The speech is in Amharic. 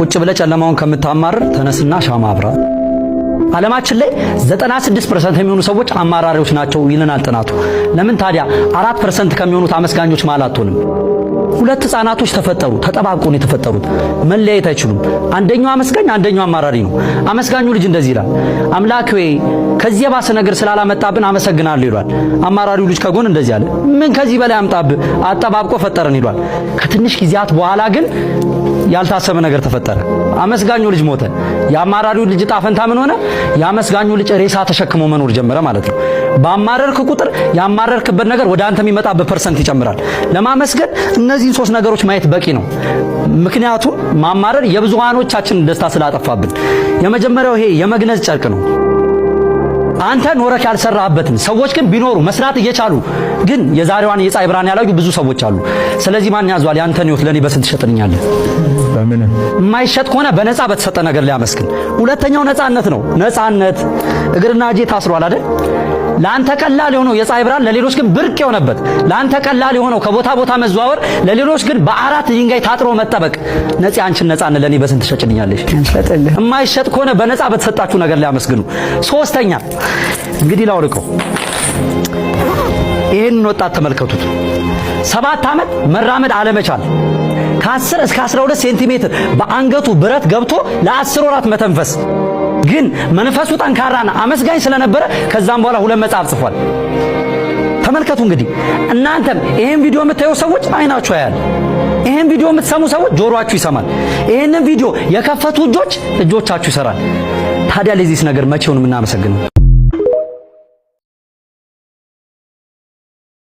ቁጭ ብለ ጨለማውን ከምታማርር ተነስና ሻማ አብራ። ዓለማችን ላይ 96% የሚሆኑ ሰዎች አማራሪዎች ናቸው ይለናል ጥናቱ። ለምን ታዲያ 4% ከሚሆኑት አመስጋኞች ማለት አትሆንም? ሁለት ህፃናቶች ተፈጠሩ፣ ተጠባብቆ ነው የተፈጠሩት። መለያየት አይችሉም። አንደኛው አመስጋኝ፣ አንደኛው አማራሪ ነው። አመስጋኙ ልጅ እንደዚህ ይላል፣ አምላክ ሆይ ከዚህ የባሰ ነገር ስላላመጣብን አመሰግናለሁ ይሏል። አማራሪው ልጅ ከጎን እንደዚህ አለ፣ ምን ከዚህ በላይ አምጣብህ፣ አጠባብቆ ፈጠረን ይሏል። ከትንሽ ጊዜያት በኋላ ግን ያልታሰበ ነገር ተፈጠረ። አመስጋኙ ልጅ ሞተ። የአማራሪው ልጅ ጣፈንታ ምን ሆነ? የአመስጋኙ ልጅ ሬሳ ተሸክሞ መኖር ጀመረ ማለት ነው። ባማረርክ ቁጥር ያማረርክበት ነገር ወደ አንተ የሚመጣበት ፐርሰንት ይጨምራል። ለማመስገን እነዚህን ሶስት ነገሮች ማየት በቂ ነው። ምክንያቱም ማማረር የብዙሃኖቻችንን ደስታ ስላጠፋብን። የመጀመሪያው ይሄ የመግነዝ ጨርቅ ነው። አንተ ኖረክ ያልሰራህበትን ሰዎች ግን ቢኖሩ መስራት እየቻሉ ግን የዛሬዋን የፀሐይ ብርሃን ያላዩ ብዙ ሰዎች አሉ። ስለዚህ ማን ያዟል? ያንተን ህይወት ለኔ በስንት ትሸጥልኛለህ? በምን የማይሸጥ ከሆነ በነፃ በተሰጠ ነገር ላይ አመስግን። ሁለተኛው ነፃነት ነው። ነፃነት እግርና እጄ ታስሯል አይደል? ለአንተ ቀላል የሆነው የፀሐይ ብርሃን ለሌሎች ግን ብርቅ የሆነበት፣ ለአንተ ቀላል የሆነው ከቦታ ቦታ መዘዋወር ለሌሎች ግን በአራት ድንጋይ ታጥሮ መጠበቅ። ነፃ አንቺን ነፃነት ለኔ በስንት ትሸጭልኛለሽ? የማይሸጥ ከሆነ በነፃ በተሰጣችሁ ነገር ላይ አመስግኑ። ሶስተኛ እንግዲህ ላውልቀው፣ ይሄንን ወጣት ተመልከቱት። 7 ዓመት መራመድ አለመቻል፣ ከ10 እስከ 12 ሴንቲሜትር በአንገቱ ብረት ገብቶ ለ10 ወራት መተንፈስ። ግን መንፈሱ ጠንካራና አመስጋኝ ስለነበረ ከዛም በኋላ 2 መጽሐፍ ጽፏል። ተመልከቱ እንግዲህ እናንተም ይሄን ቪዲዮ የምታዩ ሰዎች አይናችሁ ያያል። ይሄን ቪዲዮ የምትሰሙ ሰዎች ጆሮአችሁ ይሰማል። ይሄንን ቪዲዮ የከፈቱ እጆቻችሁ ይሰራል። ታዲያ ለዚህስ ነገር መቼውን የምናመሰግነው?